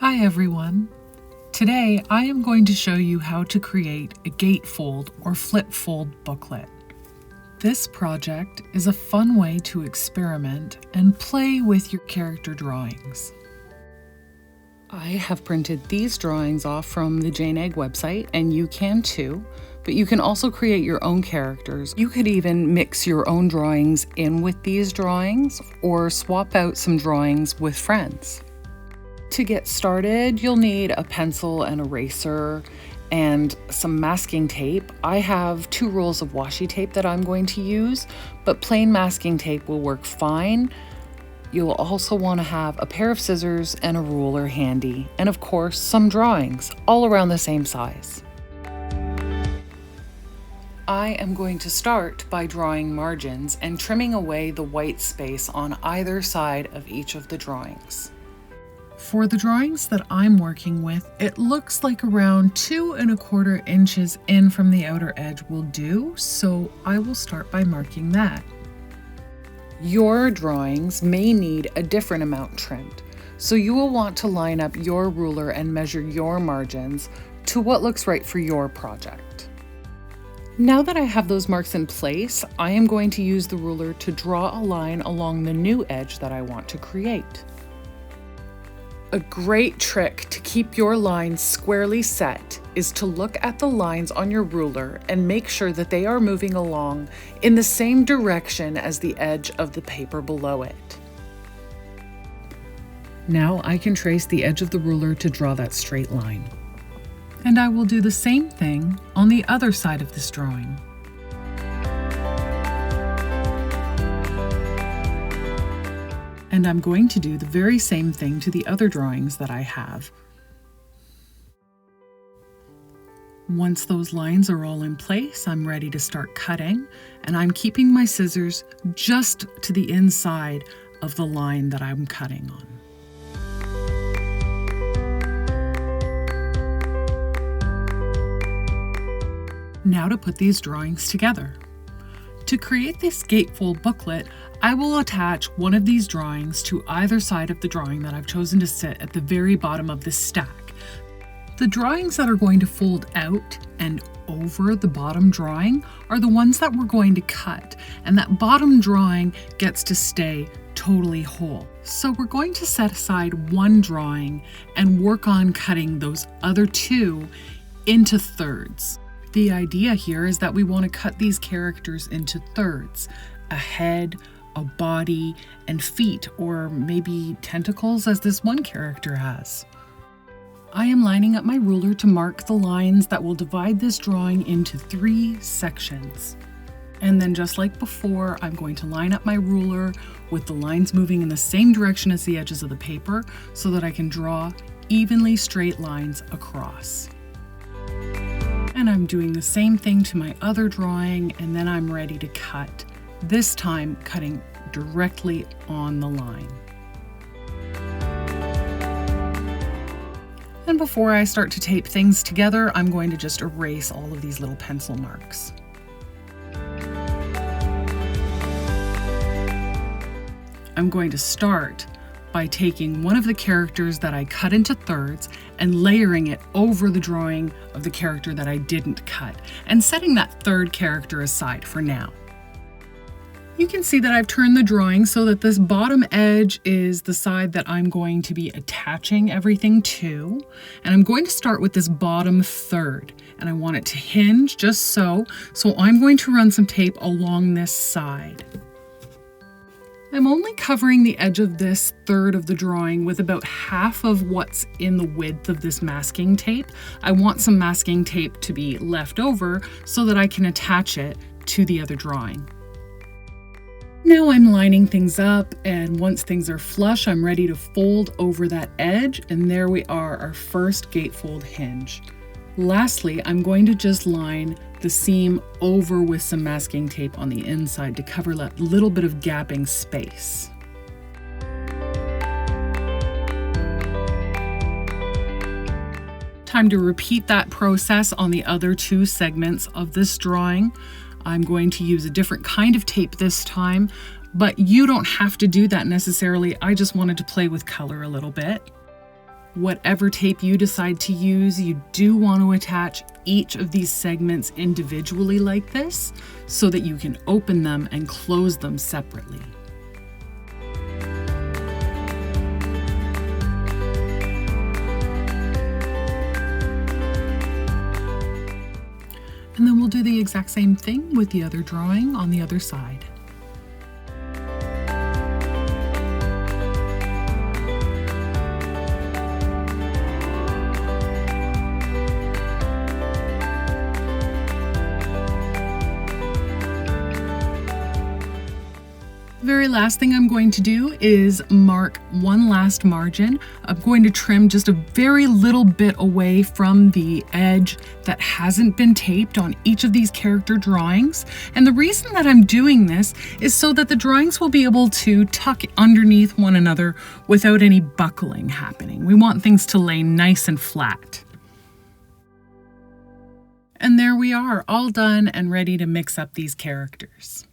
Hi everyone! Today I am going to show you how to create a gatefold or flip fold booklet. This project is a fun way to experiment and play with your character drawings. I have printed these drawings off from the Jane Egg website, and you can too, but you can also create your own characters. You could even mix your own drawings in with these drawings or swap out some drawings with friends. To get started, you'll need a pencil and eraser and some masking tape. I have 2 rolls of washi tape that I'm going to use, but plain masking tape will work fine. You'll also want to have a pair of scissors and a ruler handy, and of course some drawings, all around the same size. I am going to start by drawing margins and trimming away the white space on either side of each of the drawings. For the drawings that I'm working with, it looks like around 2 1/4 inches in from the outer edge will do, so I will start by marking that. Your drawings may need a different amount trimmed, so you will want to line up your ruler and measure your margins to what looks right for your project. Now that I have those marks in place, I am going to use the ruler to draw a line along the new edge that I want to create. A great trick to keep your lines squarely set is to look at the lines on your ruler and make sure that they are moving along in the same direction as the edge of the paper below it. Now I can trace the edge of the ruler to draw that straight line. And I will do the same thing on the other side of this drawing. And I'm going to do the very same thing to the other drawings that I have. Once those lines are all in place, I'm ready to start cutting, and I'm keeping my scissors just to the inside of the line that I'm cutting on. Now to put these drawings together. To create this gatefold booklet, I will attach one of these drawings to either side of the drawing that I've chosen to sit at the very bottom of this stack. The drawings that are going to fold out and over the bottom drawing are the ones that we're going to cut, and that bottom drawing gets to stay totally whole. So we're going to set aside one drawing and work on cutting those other 2 into thirds. The idea here is that we want to cut these characters into thirds: a head, a body, and feet, or maybe tentacles as this one character has. I am lining up my ruler to mark the lines that will divide this drawing into 3 sections. And then just like before, I'm going to line up my ruler with the lines moving in the same direction as the edges of the paper so that I can draw evenly straight lines across. And I'm doing the same thing to my other drawing, and then I'm ready to cut, this time cutting directly on the line. And before I start to tape things together, I'm going to just erase all of these little pencil marks. I'm going to start by taking one of the characters that I cut into thirds and layering it over the drawing of the character that I didn't cut, and setting that third character aside for now. You can see that I've turned the drawing so that this bottom edge is the side that I'm going to be attaching everything to, and I'm going to start with this bottom third, and I want it to hinge just so I'm going to run some tape along this side. I'm only covering the edge of this third of the drawing with about half of what's in the width of this masking tape. I want some masking tape to be left over so that I can attach it to the other drawing. Now I'm lining things up, and once things are flush, I'm ready to fold over that edge, and there we are, our first gatefold hinge. Lastly, I'm going to just line the seam over with some masking tape on the inside to cover that little bit of gapping space. Time to repeat that process on the other 2 segments of this drawing. I'm going to use a different kind of tape this time, but you don't have to do that necessarily. I just wanted to play with color a little bit. Whatever tape you decide to use, you do want to attach each of these segments individually like this so that you can open them and close them separately. And then we'll do the exact same thing with the other drawing on the other side. The very last thing I'm going to do is mark one last margin. I'm going to trim just a very little bit away from the edge that hasn't been taped on each of these character drawings. And the reason that I'm doing this is so that the drawings will be able to tuck underneath one another without any buckling happening. We want things to lay nice and flat. And there we are, all done and ready to mix up these characters.